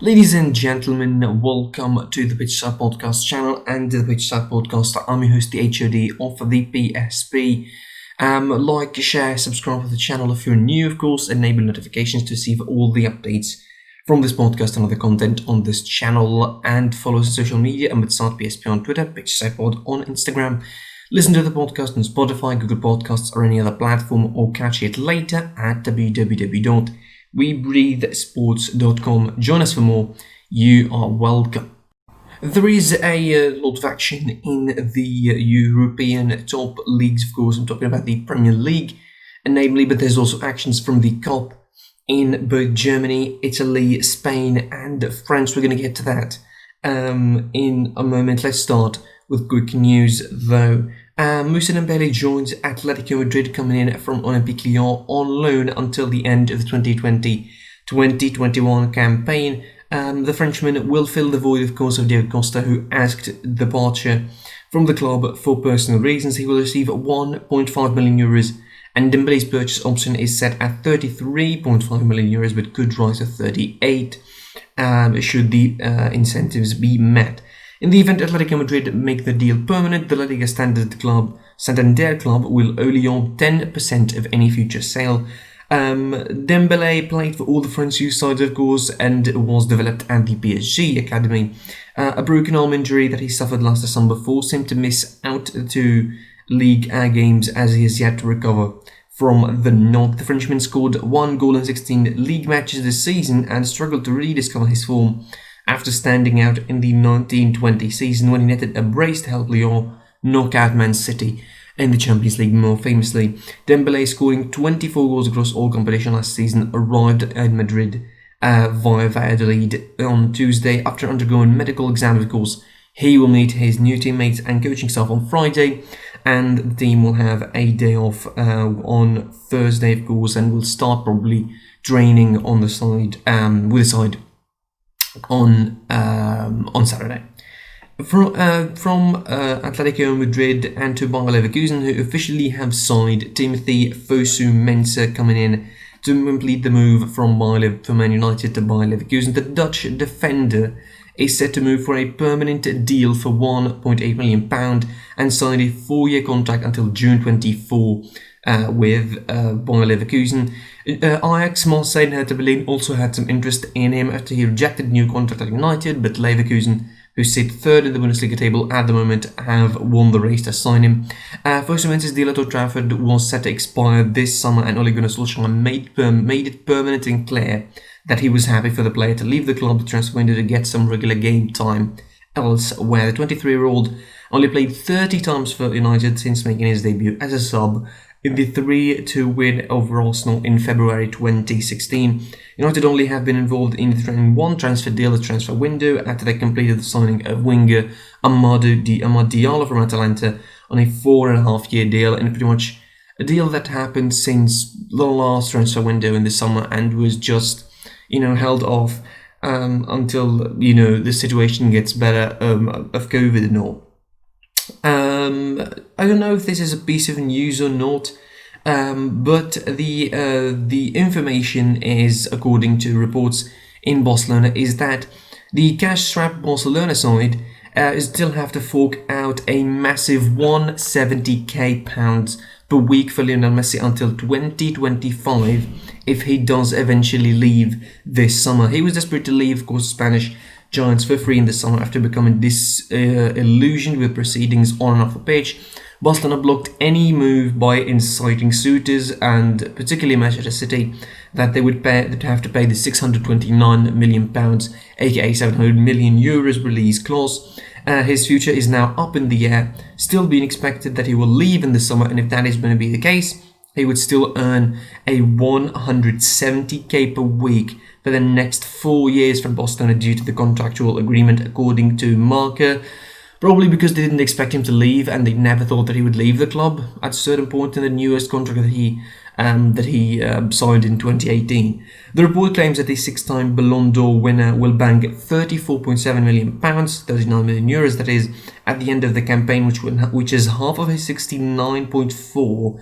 Ladies and gentlemen, welcome to the Pitchside Podcast channel and the Pitchside Podcast. I'm your host, the HOD of the PSP. Like, share, subscribe to the channel if you're new, of course, enable notifications to receive all the updates from this podcast and other content on this channel, and follow us on social media and Pitchside PSP on Twitter, Pitchside Pod on Instagram. Listen to the podcast on Spotify, Google Podcasts, or any other platform, or catch it later at www.webreathesports.com. Join us for more. You are welcome. There is a lot of action in the European top leagues, of course. I'm talking about the Premier League, namely, but there's also actions from the Cup in both Germany, Italy, Spain, and France. We're going to get to that in a moment. Let's start with quick news, though. Moussa Dembélé joins Atletico Madrid, coming in from Olympique Lyon on loan until the end of the 2020-2021 campaign. The Frenchman will fill the void, of course, of Diego Costa, who asked departure from the club for personal reasons. He will receive 1.5 million euros, and Dembélé's purchase option is set at 33.5 million euros, but could rise to 38 should the incentives be met. In the event Atletico Madrid make the deal permanent, the La Liga Santander club will only own 10% of any future sale. Dembélé played for all the French youth sides, of course, and was developed at the PSG academy. A broken arm injury that he suffered last December forced him to miss out to Ligue 1 games, as he has yet to recover from the knock. The Frenchman scored 1 goal in 16 league matches this season and struggled to rediscover his form after standing out in the 1920 season when he netted a brace to help Lyon knock out Man City in the Champions League more famously. Dembélé, scoring 24 goals across all competition last season, arrived at Madrid via Valladolid on Tuesday after undergoing medical exams, of course. He will meet his new teammates and coaching staff on Friday, and the team will have a day off on Thursday, of course, and will start probably training on the side with the side on Saturday. From Atletico Madrid and to Bayer Leverkusen, who officially have signed Timothy Fosu-Mensah, coming in to complete the move from Man United to Bayer Leverkusen. The Dutch defender is set to move for a permanent deal for £1.8 million and sign a 4-year contract until June 24 with Bayer Leverkusen. Ajax, Marseille and Hertha Berlin also had some interest in him after he rejected a new contract at United, but Leverkusen, who sit third in the Bundesliga table at the moment, have won the race to sign him. Fosu-Mensah's deal at Old Trafford was set to expire this summer, and Ole Gunnar Solskjaer made it permanent and clear that he was happy for the player to leave the club, the transfer window, to get some regular game time elsewhere. The 23-year-old only played 30 times for United since making his debut as a sub in the 3-2 win over Arsenal in February 2016. United only have been involved in one transfer deal, the transfer window, after they completed the signing of winger Amad Diallo from Atalanta on a 4.5-year deal, and pretty much a deal that happened since the last transfer window in the summer and was just, held off until, the situation gets better of COVID and all. I don't know if this is a piece of news or not, but the information is, according to reports in Barcelona, is that the cash-strapped Barcelona side still have to fork out a massive £170,000 per week for Lionel Messi until 2025 if he does eventually leave this summer. He was desperate to leave, of course, Spanish Giants for free in the summer after becoming disillusioned with proceedings on and off the pitch. Barcelona blocked any move by inciting suitors, and particularly Manchester City, that they would have to pay the £629 million, aka €700 million release clause. His future is now up in the air, still being expected that he will leave in the summer, and if that is going to be the case, he would still earn a $170,000 per week for the next 4 years from Barcelona due to the contractual agreement, according to Marca. Probably because they didn't expect him to leave, and they never thought that he would leave the club at a certain point in the newest contract that he signed in 2018. The report claims that the 6-time Ballon d'Or winner will bank £34.7 million, €39 million, that is, at the end of the campaign, which is half of his 69.4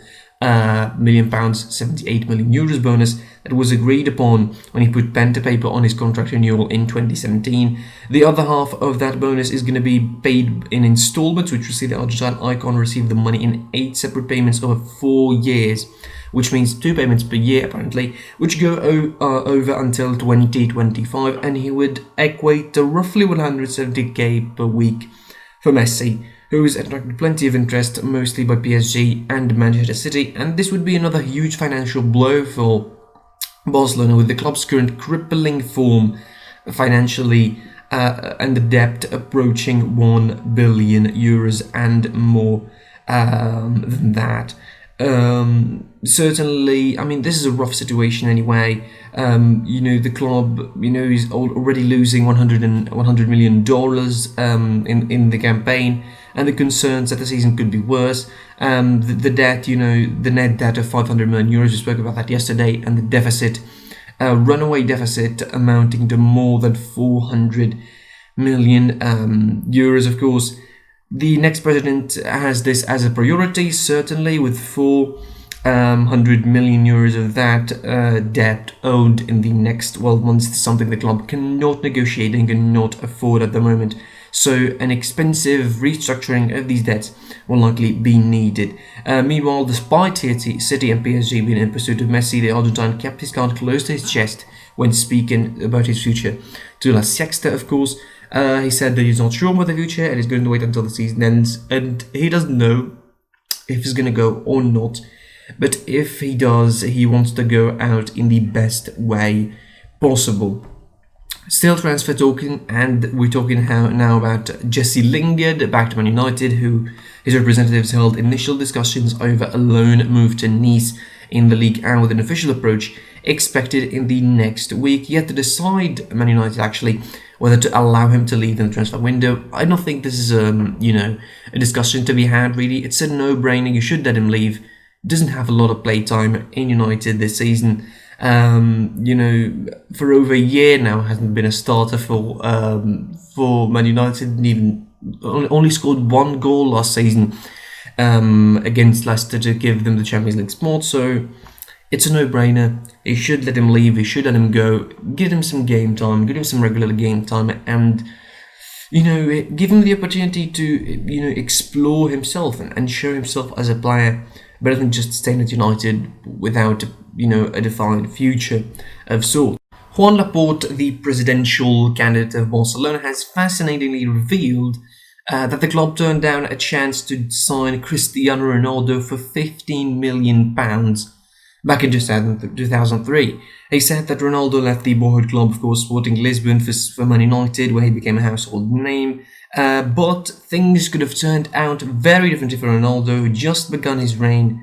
million pounds, 78 million euros bonus that was agreed upon when he put pen to paper on his contract renewal in 2017. The other half of that bonus is going to be paid in installments, which will see the Argentine icon receive the money in 8 separate payments over 4 years, which means 2 payments per year apparently, which go over until 2025, and he would equate to roughly 170k per week for Messi, who's attracted plenty of interest, mostly by PSG and Manchester City, and this would be another huge financial blow for Barcelona, with the club's current crippling form financially and the debt approaching 1 billion euros and more than that. Certainly, I mean, this is a rough situation anyway. The club, is already losing $100 million in the campaign, and the concerns that the season could be worse. The debt, the net debt of 500 million euros, we spoke about that yesterday, and the deficit, runaway deficit amounting to more than 400 million euros, of course. The next president has this as a priority, certainly, with 400 million euros of that debt owed in the next 12 months. It's something the club cannot negotiate and cannot afford at the moment. So an expensive restructuring of these debts will likely be needed. Meanwhile, despite City and PSG being in pursuit of Messi, the Argentine kept his card close to his chest when speaking about his future to La Sexta, of course. He said that he's not sure about the future and he's going to wait until the season ends, and he doesn't know if he's going to go or not. But if he does, he wants to go out in the best way possible. Still transfer talking, and we're talking now about Jesse Lingard back to Man United, who his representatives held initial discussions over a loan move to Nice in the league, and with an official approach expected in the next week. Yet to decide, Man United actually, whether to allow him to leave in the transfer window. I don't think this is a discussion to be had, really. It's a no-brainer. You should let him leave. Doesn't have a lot of playtime in United this season. For over a year now, hasn't been a starter for Man United. Even only scored 1 goal last season against Leicester to give them the Champions League spot. So it's a no-brainer. You should let him leave. You should let him go. Give him some game time. Give him some regular game time, and give him the opportunity to explore himself and show himself as a player, rather than just staying at United without a defined future of sorts. Juan Laporte, the presidential candidate of Barcelona, has fascinatingly revealed that the club turned down a chance to sign Cristiano Ronaldo for £15 million back in 2003. He said that Ronaldo left the boyhood club, of course, Sporting Lisbon, for Man United, where he became a household name. But things could have turned out very differently for Ronaldo, who just begun his reign,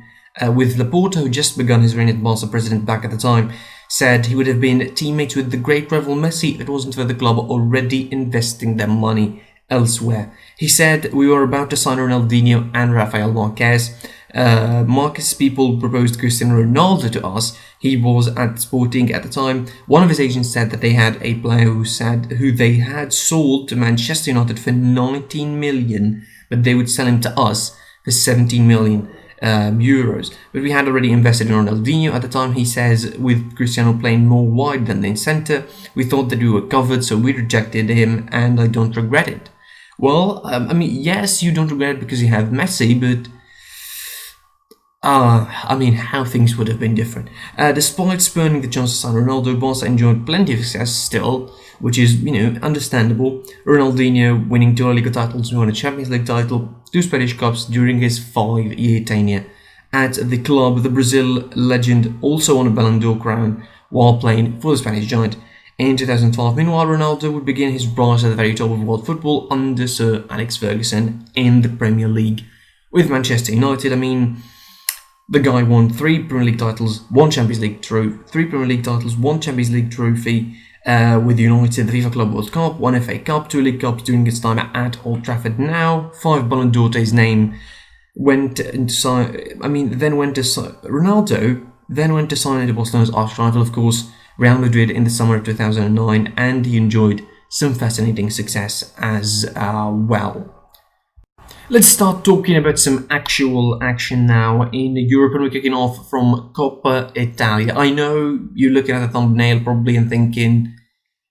with Laporte, who just begun his reign as Barca president back at the time, said he would have been teammates with the great rival Messi if it wasn't for the club already investing their money elsewhere. He said, "We were about to sign Ronaldinho and Rafael Marquez. Marquez people proposed Cristiano Ronaldo to us. He was at Sporting at the time. One of his agents said that they had a player who they had sold to Manchester United for 19 million, but they would sell him to us for 17 million euros. But we had already invested in Ronaldinho at the time," he says, "with Cristiano playing more wide than in centre. We thought that we were covered, so we rejected him, and I don't regret it." Well, yes, you don't regret it because you have Messi, but how things would have been different. Despite spurning the chance to sign Ronaldo, Barca enjoyed plenty of success still, which is, understandable. Ronaldinho winning 2 La Liga titles, won a Champions League title, 2 Spanish Cups during his 5-year tenure at the club. The Brazil legend also won a Ballon d'Or crown while playing for the Spanish giant in 2012. Meanwhile, Ronaldo would begin his rise at the very top of world football under Sir Alex Ferguson in the Premier League with Manchester United. The guy won 3 Premier League titles, 1 Champions League trophy, 3 Premier League titles, 1 Champions League trophy with United, the FIFA Club World Cup, 1 FA Cup, 2 League Cups during his time at Old Trafford. Now 5 Ballon d'Or to his name. Ronaldo then went to sign into Barcelona's arch rival, of course, Real Madrid, in the summer of 2009, and he enjoyed some fascinating success as well. Let's start talking about some actual action now in Europe, and we're kicking off from Coppa Italia. I know you're looking at the thumbnail probably and thinking,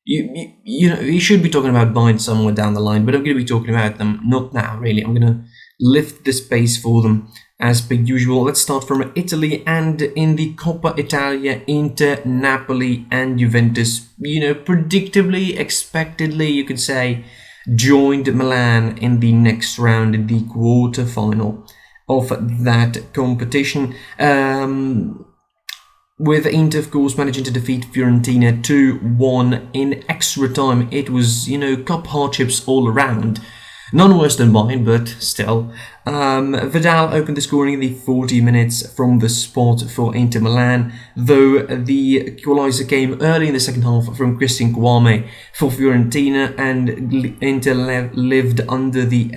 you should be talking about Bayern somewhere down the line, but I'm going to be talking about them not now, really. I'm going to lift the space for them as per usual. Let's start from Italy, and in the Coppa Italia, Inter, Napoli, and Juventus, predictably, expectedly, you could say, joined Milan in the next round, in the quarter-final of that competition. With Inter, of course, managing to defeat Fiorentina 2-1 in extra time. It was, cup hardships all around. None worse than mine, but still. Vidal opened the scoring in the 40 minutes from the spot for Inter Milan, though the equaliser came early in the second half from Christian Kouame for Fiorentina, and Inter lived under the,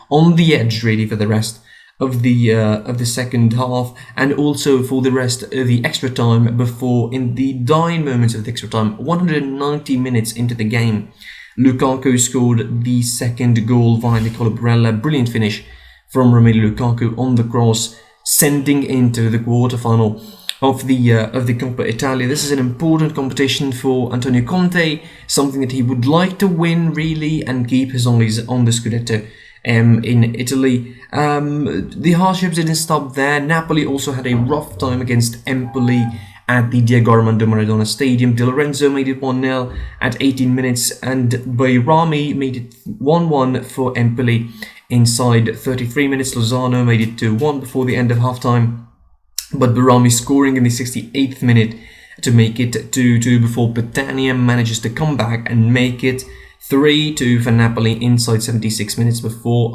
on the edge really for the rest of the second half, and also for the rest of the extra time before, in the dying moments of the extra time, 190 minutes into the game. Lukaku scored the second goal via Nicola Barella. Brilliant finish from Romelu Lukaku on the cross, sending into the quarterfinal of the Coppa Italia. This is an important competition for Antonio Conte, something that he would like to win really and keep his eyes on the Scudetto in Italy. The hardships didn't stop there. Napoli also had a rough time against Empoli at the Diego Armando Maradona Stadium. Di Lorenzo made it 1-0 at 18 minutes, and Bayrami made it 1-1 for Empoli inside 33 minutes. Lozano made it 2-1 before the end of halftime, but Bayrami scoring in the 68th minute to make it 2-2 before Petagna manages to come back and make it 3-2 for Napoli inside 76 minutes before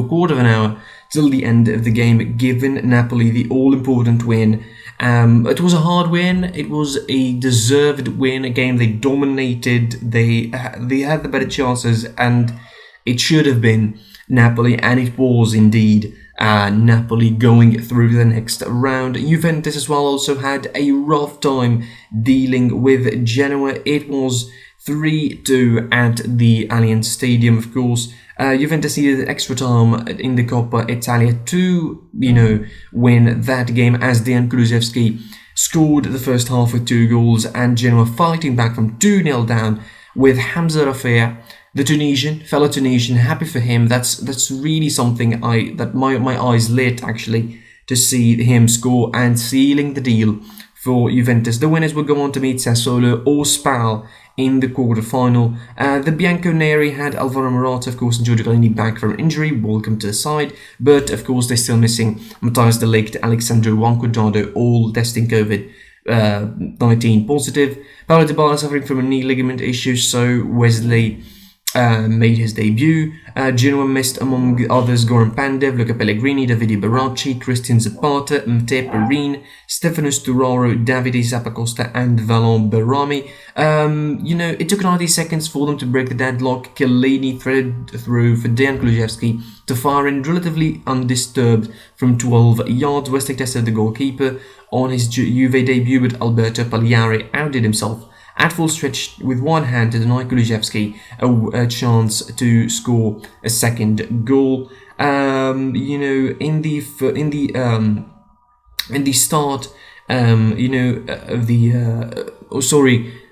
quarter of an hour till the end of the game, giving Napoli the all-important win. It was a hard win. It was a deserved win. A game they dominated. They had the better chances, and it should have been Napoli, and it was indeed Napoli going through the next round. Juventus as well also had a rough time dealing with Genoa. It was 3-2 at the Allianz Stadium, of course. Juventus needed extra time in the Coppa Italia to, win that game, as Dejan Kulusevski scored the first half with 2 goals, and Genoa fighting back from 2-0 down with Hamza Rafia, the fellow Tunisian. Happy for him. That's really something that my eyes lit actually to see him score and sealing the deal for Juventus. The winners will go on to meet Sassuolo or Spal in the quarter-final. The Bianconeri had Alvaro Morata, of course, and Giorgio Chiellini back from injury. Welcome to the side. But, of course, they're still missing Matthias de Ligt, Alexandru Juan, all testing COVID-19 positive. Paulo Dybala suffering from a knee ligament issue, so Wesley made his debut. Genoa missed, among others, Goran Pandev, Luca Pellegrini, Davide Baracci, Christian Zapata, Mte Perin, Stefano Sturaro, Davide Zappacosta, and Valon Berami. It took 90 seconds for them to break the deadlock. Chiellini threaded through for Dejan Kulusevski to fire in relatively undisturbed from 12 yards. Wesley tested the goalkeeper on his Juve debut, but Alberto Pagliari outdid himself at full stretch with one hand to deny Kulusevski a chance to score a second goal. In the start,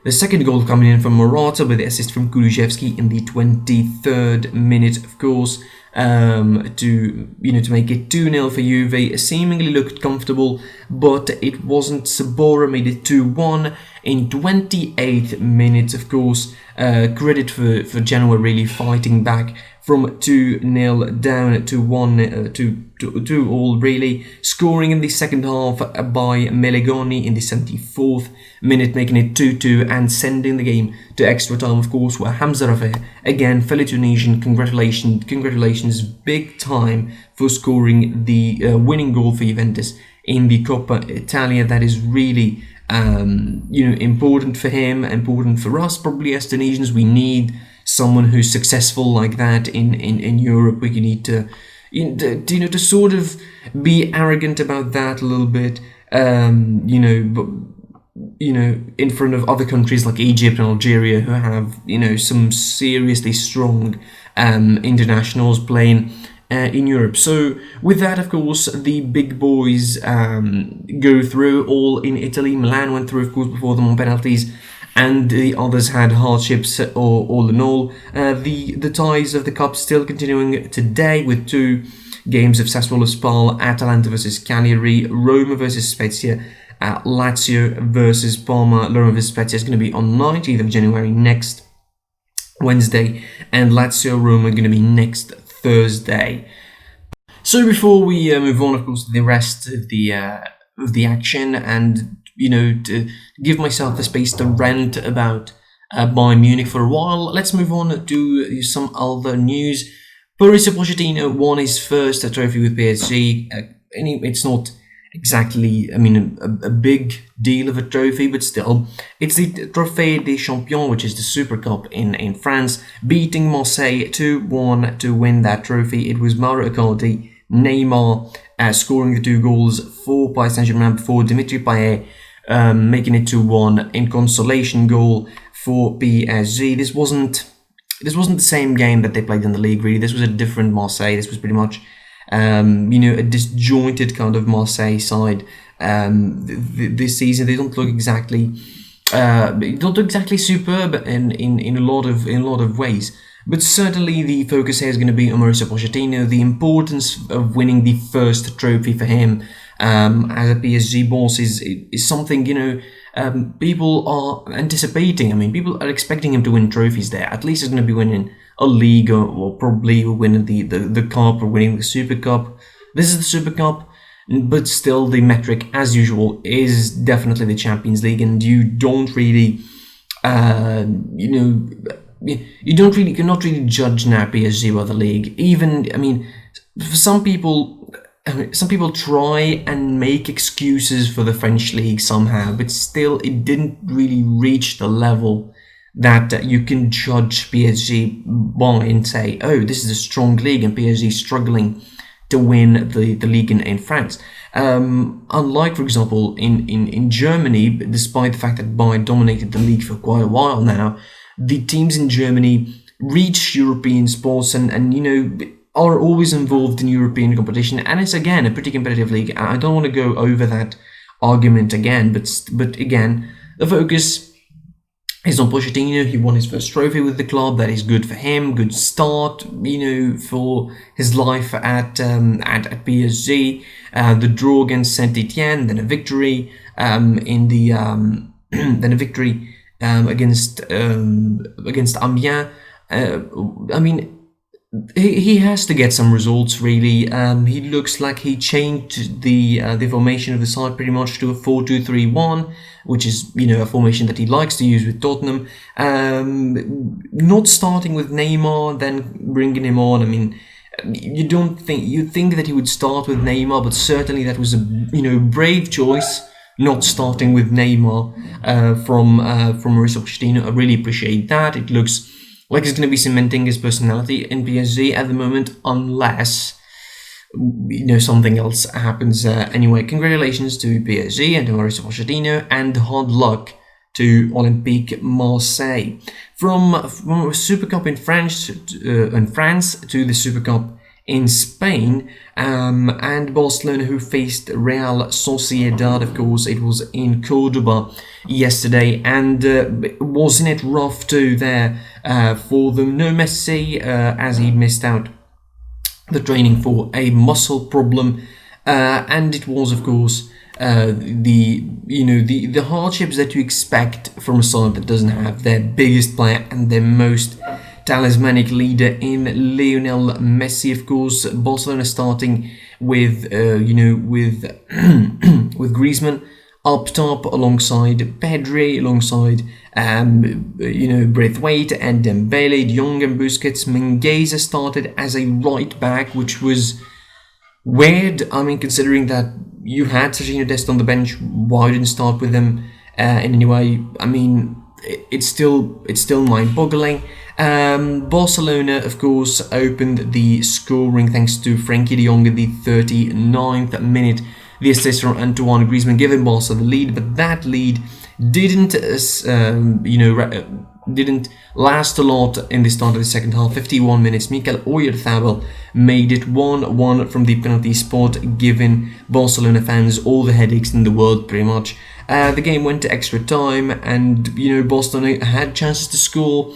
the second goal coming in from Morata with the assist from Kulusevski in the 23rd minute, of course. To make it 2-0 for Juve. It seemingly looked comfortable, but it wasn't. Sabora made it 2-1 in 28 minutes, of course. Credit for Genoa really fighting back from 2-0 down to 2-2 really. Scoring in the second half by Melegoni in the 74th minute, making it 2-2 and sending the game to extra time, of course, where Hamza Rafia, again, fellow Tunisian, congratulations, big time for scoring the winning goal for Juventus in the Coppa Italia. That is really important for him, important for us probably as Tunisians. We need someone who's successful like that in Europe. We need to sort of be arrogant about that a little bit, in front of other countries like Egypt and Algeria, who have some seriously strong internationals playing in Europe. So with that, of course, the big boys go through, all in Italy. Milan went through, of course, before them on penalties, and the others had hardships all in all. The ties of the cup still continuing today with 2 games of Sassuolo Spal, Atalanta versus Cagliari, Roma versus Spezia, Lazio versus Parma. Roma versus Spezia is going to be on 19th of January, next Wednesday, and Lazio Roma are going to be next Thursday. So before we move on, of course, to the rest of the action, and to give myself the space to rant about Bayern Munich for a while, let's move on to some other news. Mauricio Pochettino won his first trophy with PSG. It's not exactly, a big deal of a trophy, but still, it's the Trophée des Champions, which is the Supercoppa in France, beating Marseille 2-1 to win that trophy. It was Mauro Icardi, Neymar scoring the 2 goals for Paris Saint-Germain before Dimitri Payet making it 2-1 in consolation goal for PSG. This wasn't the same game that they played in the league, really. This was a different Marseille. This was pretty much a disjointed kind of Marseille side this season. They don't look exactly superb in a lot of ways. But certainly the focus here is going to be on Mauricio Pochettino. The importance of winning the first trophy for him as a PSG boss is something people are anticipating. People are expecting him to win trophies there. At least he's going to be winning a league, or probably winning the cup, or winning the Super Cup. This is the Super Cup, but still the metric, as usual, is definitely the Champions League, and you don't really, you cannot really judge now PSG by the league. Even, for some people try and make excuses for the French league somehow, but still it didn't really reach the level that you can judge PSG by and say, oh, this is a strong league and PSG struggling to win the league in France. Unlike, for example, in Germany, despite the fact that Bayern dominated the league for quite a while now, the teams in Germany reach European sports and are always involved in European competition, and it's again a pretty competitive league. I don't want to go over that argument again, but again, the focus is on Pochettino. He won his first trophy with the club. That is good for him. Good start, for his life at PSG. The draw against Saint Etienne, then a victory against Amiens. He has to get some results, really. He looks like he changed the formation of the side pretty much to a 4-2-3-1, which is a formation that he likes to use with Tottenham. Not starting with Neymar, then bringing him on. You'd think that he would start with Neymar, but certainly that was a brave choice, not starting with Neymar from Mauricio Pochettino. I really appreciate that. It looks like he's going to be cementing his personality in PSG at the moment, unless something else happens. Anyway, congratulations to PSG and to Mauricio Pochettino, and hard luck to Olympique Marseille. From Super Cup in France to the Super Cup in Spain, and Barcelona, who faced Real Sociedad. Of course, it was in Cordoba yesterday, and wasn't it rough too there for them? No Messi, as he missed out the training for a muscle problem, and it was, of course, the hardships that you expect from a side that doesn't have their biggest player and their most talismanic leader in Lionel Messi. Of course, Barcelona starting with with Griezmann up top alongside Pedri, alongside Braithwaite and Dembele, De Jong and Busquets. Mingueza started as a right back, which was weird. Considering that you had Serginho Dest on the bench, why didn't start with him in any way? It's still mind-boggling. Barcelona, of course, opened the scoring thanks to Frenkie de Jong in the 39th minute. The assist from Antoine Griezmann giving Barca the lead, but that lead didn't didn't last a lot in the start of the second half. 51 minutes, Mikel Oyarzabal made it 1-1 from the penalty spot, giving Barcelona fans all the headaches in the world, pretty much. The game went to extra time, and Barcelona had chances to score.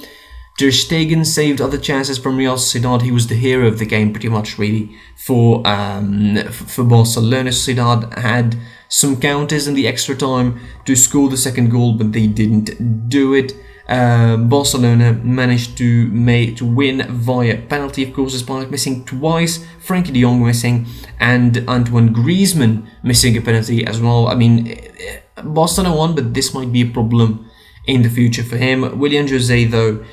Ter Stegen saved other chances from Real Sociedad. He was the hero of the game, pretty much, really, for Barcelona. Sociedad had some counters in the extra time to score the second goal, but they didn't do it. Barcelona managed to win via penalty, of course, despite missing twice. Frankie de Jong missing, and Antoine Griezmann missing a penalty as well. I mean, Barcelona won, but this might be a problem in the future for him. Willian Jose, though,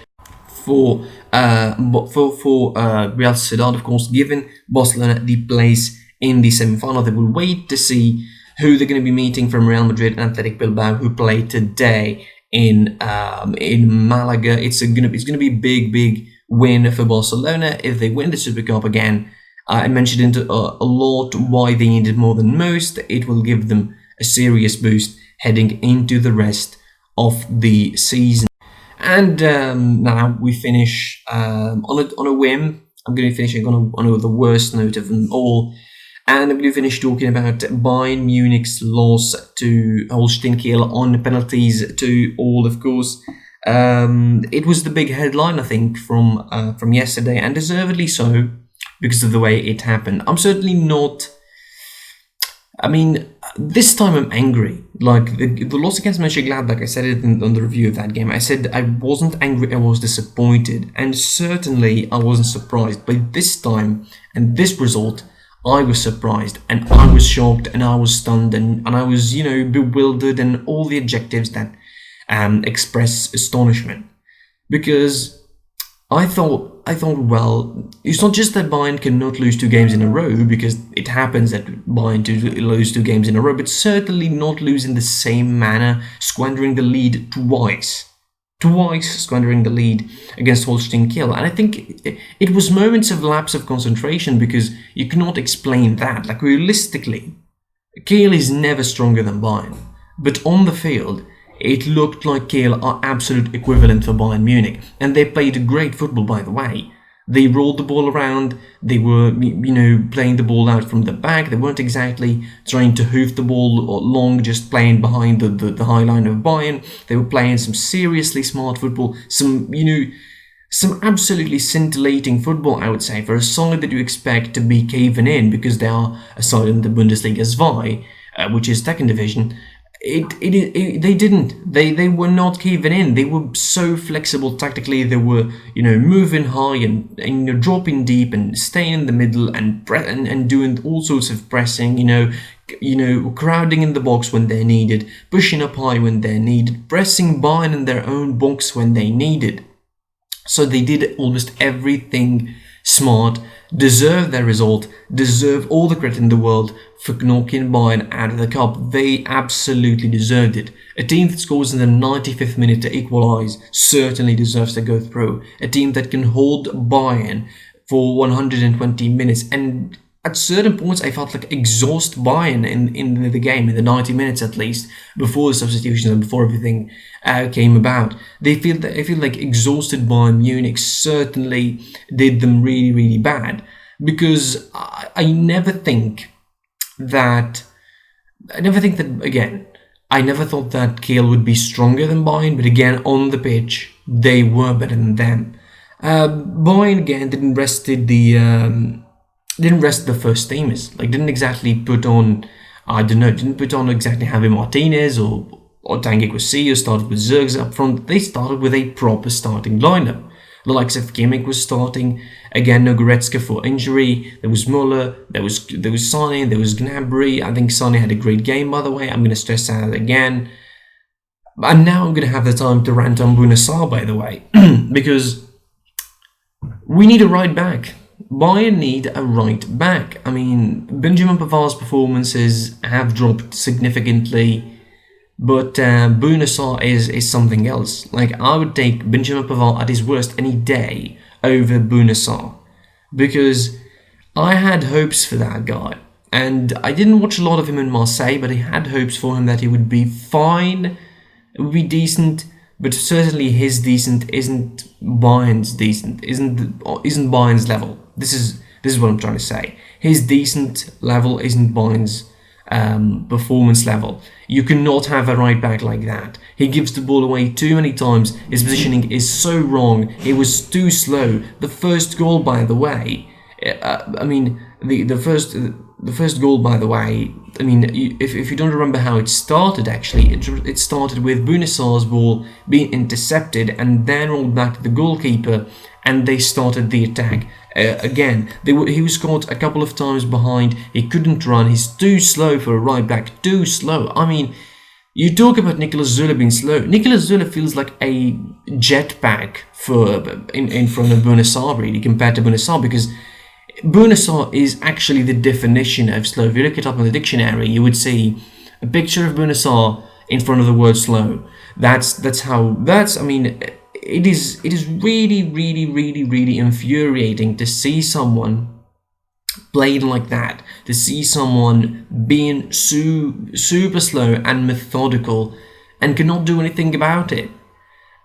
for Real Sociedad, of course, given Barcelona the place in the semi-final. They will wait to see who they're going to be meeting from Real Madrid and Athletic Bilbao, who play today in Malaga. It's going to be a big win for Barcelona if they win the Supercoppa again. I mentioned it a lot why they need it more than most. It will give them a serious boost heading into the rest of the season. And now we finish on a whim. I'm going to be finishing on the worst note of them all. And I'm going to finish talking about Bayern Munich's loss to Holstein Kiel on penalties to all, of course. It was the big headline, I think, from yesterday, and deservedly so, because of the way it happened. I'm certainly not... I mean, this time I'm angry. Like, the loss against Mönchengladbach, I said it on the review of that game. I said I wasn't angry, I was disappointed. And certainly I wasn't surprised. But this time, and this result, I was surprised, and I was shocked, and I was stunned, and I was, bewildered, and all the adjectives that express astonishment. Because I thought, well, it's not just that Bayern cannot lose 2 games in a row, because it happens that Bayern lose 2 games in a row, but certainly not lose in the same manner, squandering the lead twice squandering the lead against Holstein Kiel. And I think it was moments of lapse of concentration, because you cannot explain that. Like, realistically, Kiel is never stronger than Bayern, but on the field, it looked like Kiel are absolute equivalent for Bayern Munich, and they played great football, by the way. They rolled the ball around, they were, playing the ball out from the back. They weren't exactly trying to hoof the ball long, just playing behind the high line of Bayern. They were playing some seriously smart football, some absolutely scintillating football, I would say, for a side that you expect to be caving in, because they are a side in the Bundesliga 2, which is second division. They didn't. They were not caving in. They were so flexible tactically. They were, moving high and dropping deep and staying in the middle and doing all sorts of pressing. Crowding in the box when they're needed, pushing up high when they're needed, pressing Bayern in their own box when they needed. So they did almost everything smart, deserve their result, deserve all the credit in the world for knocking Bayern out of the cup. They absolutely deserved it. A team that scores in the 95th minute to equalise certainly deserves to go through. A team that can hold Bayern for 120 minutes, and at certain points I felt like exhaust Bayern in the game, in the 90 minutes at least, before the substitutions and before everything came about. I feel like exhausted Bayern Munich certainly did them really, really bad, because I never thought that Kiel would be stronger than Bayern, but again, on the pitch, they were better than them. Bayern again didn't rest the first teamers. Like, didn't exactly put on exactly Javi Martinez or Tanguy Cossio. Started with Zirkzee up front. They started with a proper starting lineup. The likes of Kimmich was starting. Again, no Goretzka for injury. There was Muller. There was Sané. There was Gnabry. I think Sané had a great game, by the way. I'm going to stress that again. And now I'm going to have the time to rant on Bouna Sarr, by the way, because we need a right back. Bayern need a right back. I mean, Benjamin Pavard's performances have dropped significantly, but Bouna Sarr is something else. Like, I would take Benjamin Pavard at his worst any day over Bouna Sarr, because I had hopes for that guy, and I didn't watch a lot of him in Marseille, but I had hopes for him that he would be fine, it would be decent, but certainly his decent isn't Bayern's decent, isn't Bayern's level. This is what I'm trying to say. His decent level isn't Bayern's performance level. You cannot have a right back like that. He gives the ball away too many times. His positioning is so wrong. He was too slow. The first goal, by the way, the first goal, by the way, I mean, if you don't remember how it started, actually, it started with Bunesar's ball being intercepted and then rolled back to the goalkeeper, and they started the attack. Again, he was caught a couple of times behind. He couldn't run. He's too slow for a right back. Too slow. I mean, you talk about Nicolas Zule being slow. Nicolas Zule feels like a jetpack in front of Bunesar, really, compared to Bunesar, because Bunesar is actually the definition of slow. If you look it up in the dictionary, you would see a picture of Bunesar in front of the word slow. It is really infuriating to see someone playing like that, to see someone being super slow and methodical and cannot do anything about it.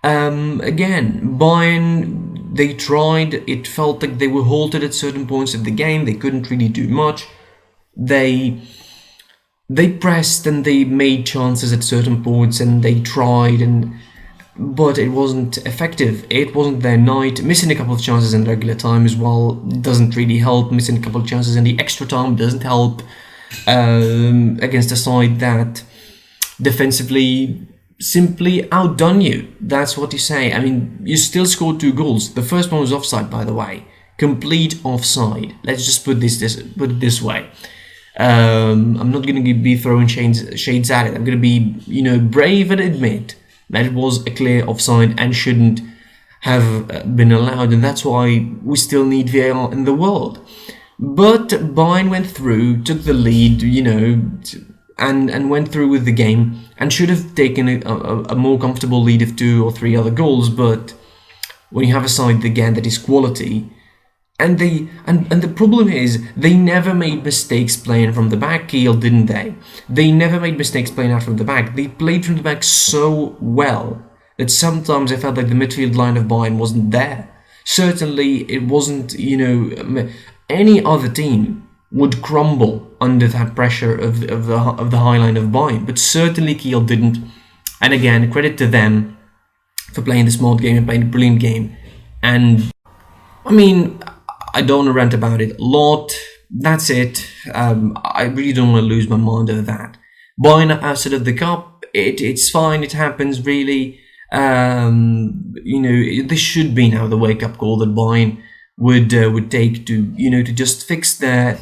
Again, Bayern, they tried. It felt like they were halted at certain points of the game. They couldn't really do much. They pressed and they made chances at certain points and they tried, but it wasn't effective. It wasn't their night. Missing a couple of chances in regular time as well doesn't really help. Missing a couple of chances in the extra time doesn't help against a side that defensively simply outdone you. That's what you say. I mean, you still scored 2 goals. The first one was offside, by the way. Complete offside. Let's just put it this way. I'm not going to be throwing shades at it. I'm going to be, brave and admit that it was a clear offside and shouldn't have been allowed, and that's why we still need VAR in the world. But Bayern went through, took the lead, and went through with the game, and should have taken a more comfortable lead of 2 or 3 other goals. But when you have a side again that is quality, and the problem is they never made mistakes playing from the back, Kiel, didn't they? They never made mistakes playing out from the back. They played from the back so well that sometimes I felt like the midfield line of Bayern wasn't there. Certainly, it wasn't. Any other team would crumble under that pressure of the high line of Bayern, but certainly Kiel didn't. And again, credit to them for playing the smart game and playing a brilliant game. And I mean, I don't want to rant about it a lot. That's it. I really don't want to lose my mind over that. Bayern outside of the cup, it's fine. It happens, really. This should be now the wake-up call that Bayern would take to just fix their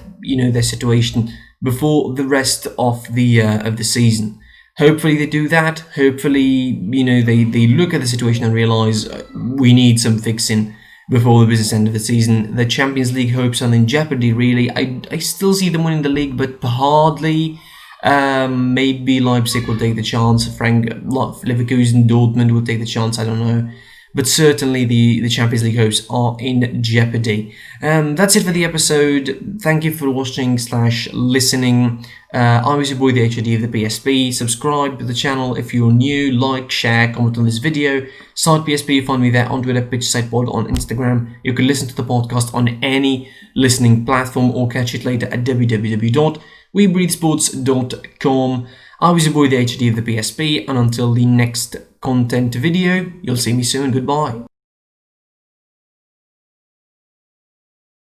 situation before the rest of the season. Hopefully they do that. Hopefully they look at the situation and realize we need some fixing before the business end of the season. The Champions League hopes are in jeopardy, really. I still see them winning the league, but hardly. Maybe Leipzig will take the chance. Leverkusen, Dortmund will take the chance. I don't know. But certainly the Champions League hopes are in jeopardy. That's it for the episode. Thank you for watching / listening. I was your boy, the HOD of the PSP. Subscribe to the channel if you're new. Like, share, comment on this video. Site PSP, you find me there on Twitter, PitchSidePod on Instagram. You can listen to the podcast on any listening platform or catch it later at www.webreadsports.com. I was your boy, the HOD of the PSP, and until the next content video, you'll see me soon. Goodbye.